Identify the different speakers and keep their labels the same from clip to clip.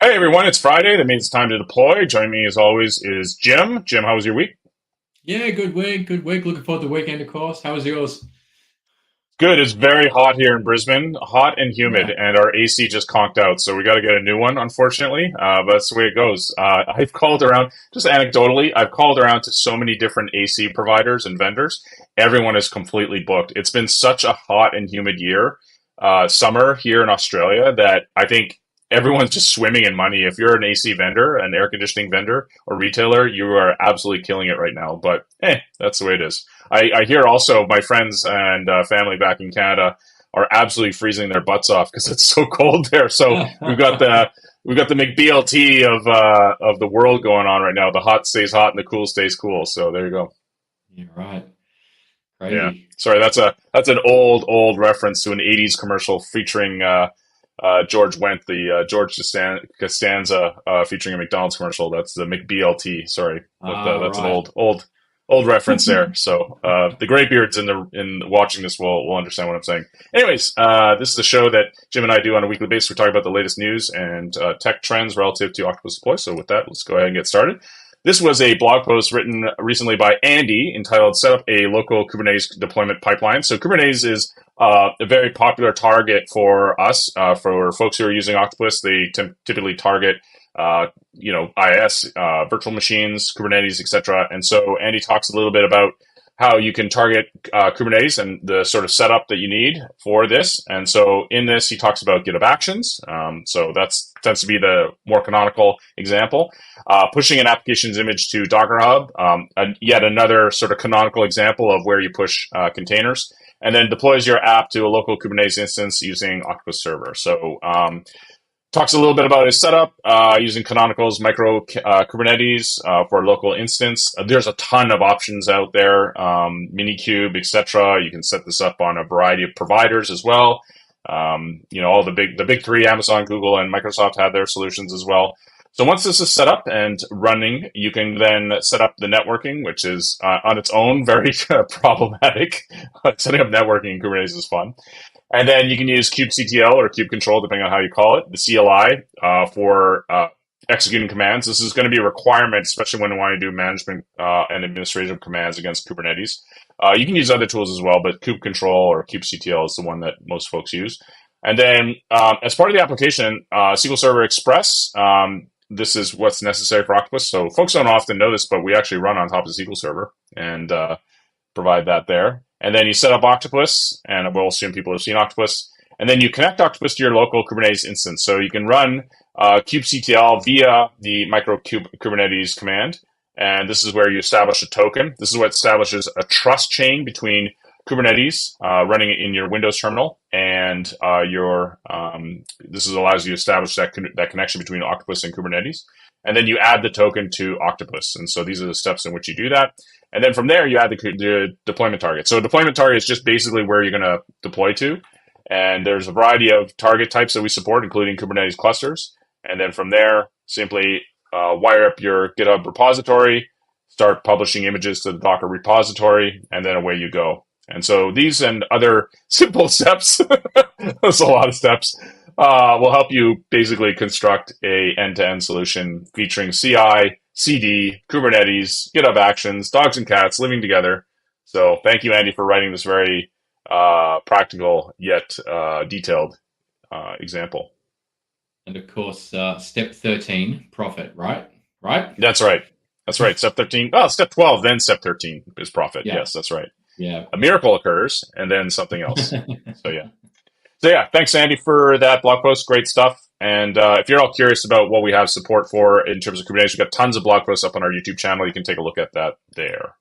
Speaker 1: Hey everyone, it's Friday. That means it's time to deploy. Joining me as always is Jim. Jim, how was your week?
Speaker 2: Yeah, good week, good week. Looking forward to the weekend, of course. How was yours?
Speaker 1: Good. It's very hot here in Brisbane, hot and humid,
Speaker 2: Yeah.
Speaker 1: and our AC just conked out, so we got to get a new one, unfortunately. But that's the way it goes. I've called around, just anecdotally, I've called around to so many different AC providers and vendors. Everyone is completely booked. It's been such a hot and humid summer here in Australia, that I think everyone's just swimming in money. If you're an AC vendor, an air conditioning vendor or retailer, you are absolutely killing it right now. But hey, that's the way it is. I hear also my friends and family back in Canada are absolutely freezing their butts off because it's so cold there. So we've got the McBLT of the world going on right now. The hot stays hot and the cool stays cool. So there you go.
Speaker 2: Yeah, right.
Speaker 1: Yeah.
Speaker 2: Crazy.
Speaker 1: Sorry, that's an old reference to an '80s commercial featuring George Wendt, the Costanza featuring a McDonald's commercial. That's the McBLT. Sorry, but that's an
Speaker 2: Right.
Speaker 1: old reference there. So the graybeards in watching this will understand what I'm saying. Anyways, this is a show that Jim and I do on a weekly basis. We talk about the latest news and tech trends relative to Octopus Deploy. So with that, let's go ahead and get started. This was a blog post written recently by Andy entitled "Set Up a Local Kubernetes Deployment Pipeline." So Kubernetes is a very popular target for us, for folks who are using Octopus. They typically target, IS, virtual machines, Kubernetes, etc. And so Andy talks a little bit about how you can target Kubernetes and the sort of setup that you need for this. And so in this, he talks about GitHub Actions. So that's tends to be the more canonical example. Pushing an application's image to Docker Hub, and yet another sort of canonical example of where you push containers, and then deploys your app to a local Kubernetes instance using Octopus Server. So talks a little bit about his setup using Canonical's micro Kubernetes for a local instance. There's a ton of options out there, Minikube, etc. You can set this up on a variety of providers as well. All the big three, Amazon, Google, and Microsoft have their solutions as well. So once this is set up and running, you can then set up the networking, which is on its own very problematic. Setting up networking in Kubernetes is fun. And then you can use kubectl or kubectl, depending on how you call it, the CLI for executing commands. This is going to be a requirement, especially when you want to do management and administrative commands against Kubernetes. You can use other tools as well, but kubectl or kubectl is the one that most folks use. And then as part of the application, SQL Server Express, this is what's necessary for Octopus. So folks don't often know this, but we actually run on top of SQL Server and provide that there. And then you set up Octopus, and we'll assume people have seen Octopus. And then you connect Octopus to your local Kubernetes instance. So you can run kubectl via the micro Kubernetes command. And this is where you establish a token. This is what establishes a trust chain between Kubernetes running in your Windows terminal and allows you to establish that connection between Octopus and Kubernetes. And then you add the token to Octopus. And so these are the steps in which you do that. And then from there, you add the deployment target. So a deployment target is just basically where you're going to deploy to. And there's a variety of target types that we support, including Kubernetes clusters. And then from there, simply wire up your GitHub repository, start publishing images to the Docker repository, and then away you go. And so these and other simple steps, that's a lot of steps, will help you basically construct a end-to-end solution featuring CI, CD, Kubernetes, GitHub Actions, dogs and cats living together. So thank you, Andy, for writing this very practical yet detailed example.
Speaker 2: And of course, step 13, profit, right? Right?
Speaker 1: That's right. That's right. Step 13. Oh, step 12, then step 13 is profit.
Speaker 2: Yeah.
Speaker 1: Yes, that's right.
Speaker 2: Yeah.
Speaker 1: A miracle occurs, and then something else. So yeah. So yeah, thanks, Andy, for that blog post. Great stuff. And if you're all curious about what we have support for in terms of Kubernetes, we've got tons of blog posts up on our YouTube channel. You can take a look at that there.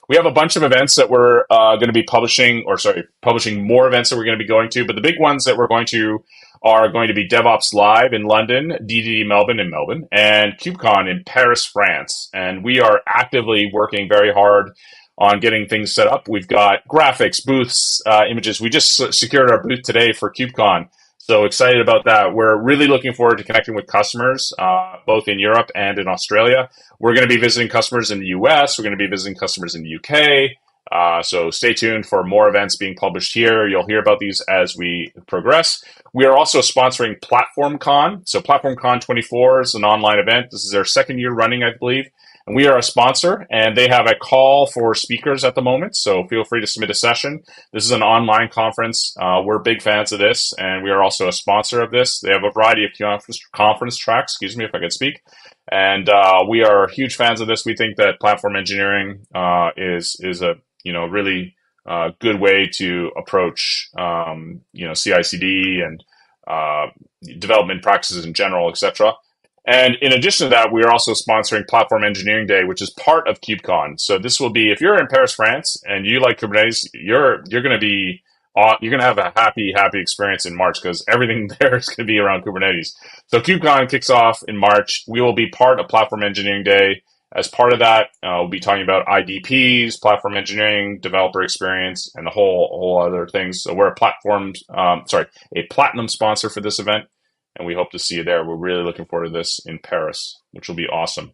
Speaker 1: We have a bunch of events that we're going to be publishing more events that we're going to be going to. But the big ones that we're going to are going to be DevOps Live in London, DDD Melbourne in Melbourne, and KubeCon in Paris, France. And we are actively working very hard on getting things set up. We've got graphics, booths, images. We just secured our booth today for KubeCon. So excited about that. We're really looking forward to connecting with customers, both in Europe and in Australia. We're going to be visiting customers in the US. We're going to be visiting customers in the UK So stay tuned for more events being published here. You'll hear about these as we progress. We are also sponsoring Platform Con. So Platform Con 24 is an online event. This is their second year running, I believe. And we are a sponsor, and they have a call for speakers at the moment. So feel free to submit a session. This is an online conference. We're big fans of this, and we are also a sponsor of this. They have a variety of conference tracks, excuse me if I could speak. And we are huge fans of this. We think that platform engineering is a really good way to approach CI/CD and development practices in general, etc. And in addition to that, we are also sponsoring Platform Engineering Day, which is part of KubeCon. So this will be, if you're in Paris, France, and you like Kubernetes, you're going to have a happy experience in March because everything there is going to be around Kubernetes. So KubeCon kicks off in March. We will be part of Platform Engineering Day. As part of that, we'll be talking about IDPs, platform engineering, developer experience, and the whole other things. So we're a platinum sponsor for this event, and we hope to see you there. We're really looking forward to this in Paris, which will be awesome.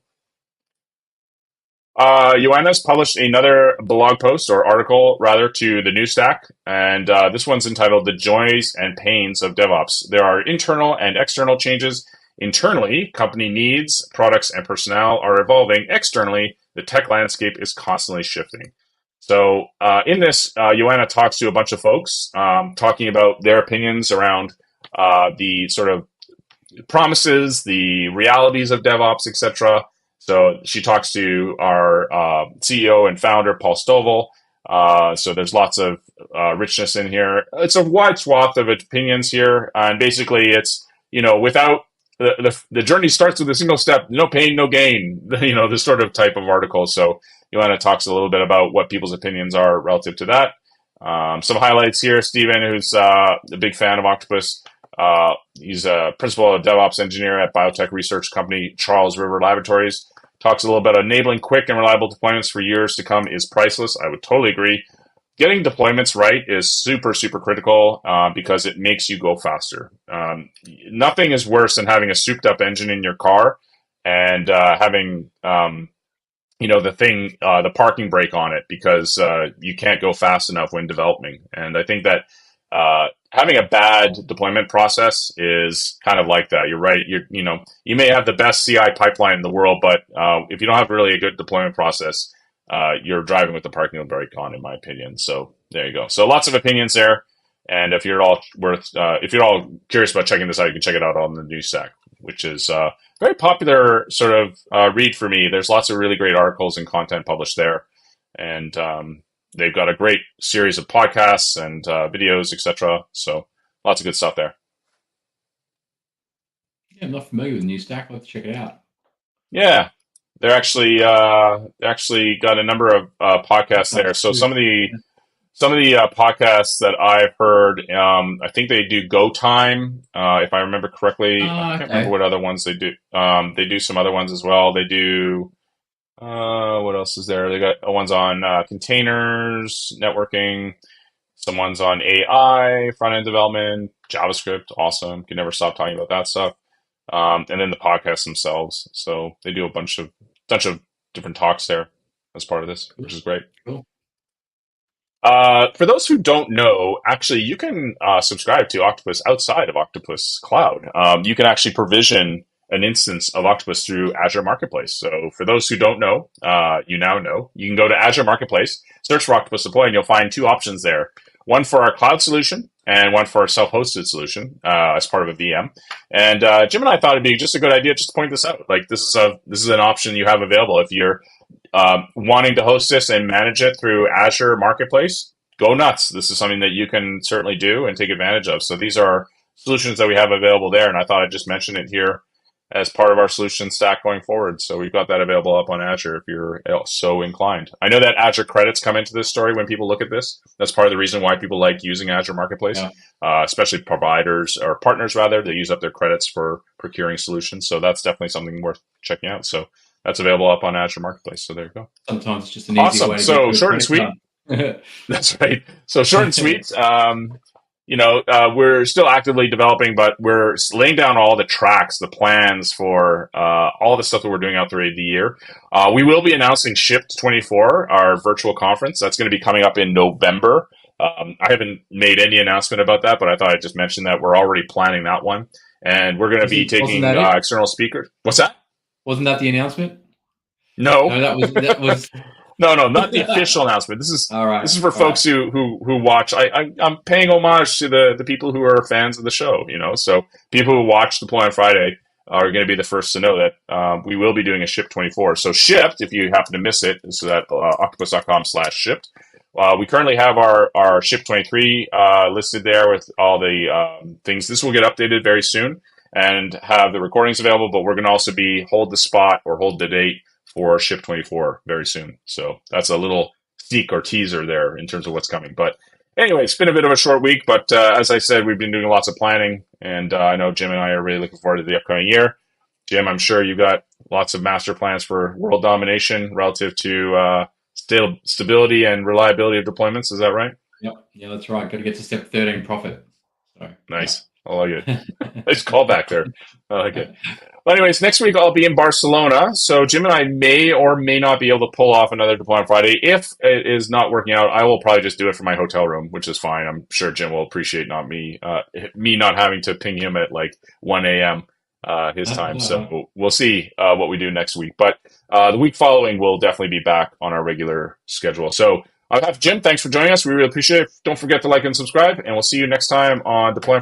Speaker 1: Joanna's published another blog post or article rather to the New Stack, and this one's entitled "The Joys and Pains of DevOps." There are internal and external changes. Internally, company needs, products, and personnel are evolving. Externally, the tech landscape is constantly shifting. So in this, Joanna talks to a bunch of folks, talking about their opinions around the sort of promises, the realities of DevOps, etc. So she talks to our CEO and founder, Paul Stovall. So there's lots of richness in here. It's a wide swath of opinions here, and basically it's, without the journey starts with a single step, no pain, no gain, this sort of type of article. So Joanna talks a little bit about what people's opinions are relative to that. Some highlights here. Steven, who's a big fan of Octopus, he's a principal DevOps engineer at biotech research company Charles River Laboratories, talks a little bit about enabling quick and reliable deployments for years to come is priceless. I would totally agree. Getting deployments right is super critical because it makes you go faster. Nothing is worse than having a souped up engine in your car and having the parking brake on it because you can't go fast enough when developing. And I think that having a bad deployment process is kind of like that. You're right. You may have the best CI pipeline in the world, but if you don't have really a good deployment process, you're driving with the parking brake on, in my opinion. So there you go. So lots of opinions there. And if you're all curious about checking this out, you can check it out on the New Stack, which is very popular sort of read for me. There's lots of really great articles and content published there. And they've got a great series of podcasts and videos, etc. So lots of good stuff there.
Speaker 2: Yeah, I'm not familiar with New Stack. Let's check it out.
Speaker 1: Yeah, they're actually got a number of podcasts there. So some of the podcasts that I've heard, I think they do Go Time, if I remember correctly. I can't remember what other ones they do. They do some other ones as well. They do. What else is there? They got ones on containers, networking, some ones on AI, front end development, JavaScript. Awesome. Can never stop talking about that stuff. And then the podcasts themselves. So they do a bunch of different talks there as part of this, which is great.
Speaker 2: Cool.
Speaker 1: For those who don't know, actually, you can subscribe to Octopus outside of Octopus Cloud. You can actually provision an instance of Octopus through Azure Marketplace. So for those who don't know, you now know. You can go to Azure Marketplace, search for Octopus Deploy, and you'll find two options there. One for our cloud solution and one for our self-hosted solution as part of a VM. And Jim and I thought it'd be just a good idea just to point this out. Like this is an option you have available if you're wanting to host this and manage it through Azure Marketplace. Go nuts! This is something that you can certainly do and take advantage of. So these are solutions that we have available there, and I thought I'd just mention it here as part of our solution stack going forward. So we've got that available up on Azure if you're so inclined. I know that Azure credits come into this story when people look at this. That's part of the reason why people like using Azure Marketplace, especially providers or partners rather, that use up their credits for procuring solutions. So that's definitely something worth checking out. So that's available up on Azure Marketplace. So there you go.
Speaker 2: Sometimes it's just an easy way to
Speaker 1: So
Speaker 2: get
Speaker 1: short and sweet. That's right. So short and sweet. we're still actively developing, but we're laying down all the tracks, the plans for all the stuff that we're doing out through the year. We will be announcing Shipped 24, our virtual conference. That's going to be coming up in November. I haven't made any announcement about that, but I thought I'd just mention that we're already planning that one. And we're going to be
Speaker 2: Wasn't
Speaker 1: taking
Speaker 2: that it?
Speaker 1: external speakers. What's that?
Speaker 2: Wasn't that the announcement?
Speaker 1: No.
Speaker 2: No, that was.
Speaker 1: No, not the official announcement. This is
Speaker 2: All right.
Speaker 1: this is for
Speaker 2: All right.
Speaker 1: folks who watch. I'm paying homage to the people who are fans of the show. So people who watch Deploy on Friday are going to be the first to know that we will be doing a Ship 24. So Shipped, if you happen to miss it, is at octopus.com/shipped. We currently have our Ship 23 listed there with all the things. This will get updated very soon and have the recordings available. But we're going to also hold the spot or hold the date for Ship 24 very soon. So that's a little sneak or teaser there in terms of what's coming. But anyway, it's been a bit of a short week, but as I said, we've been doing lots of planning, and I know Jim and I are really looking forward to the upcoming year. Jim, I'm sure you've got lots of master plans for world domination relative to stability and reliability of deployments. Is that right?
Speaker 2: Yep. Yeah, that's right. Got to get to step 13 profit. So,
Speaker 1: nice. I like it. Nice callback there. I like it. Well, anyways, next week I'll be in Barcelona, so Jim and I may or may not be able to pull off another Deploy on Friday. If it is not working out, I will probably just do it from my hotel room, which is fine. I'm sure Jim will appreciate me not having to ping him at like 1 a.m. His time. So we'll see what we do next week. But the week following, we'll definitely be back on our regular schedule. So on behalf of Jim, thanks for joining us. We really appreciate it. Don't forget to like and subscribe, and we'll see you next time on Deploy on Friday.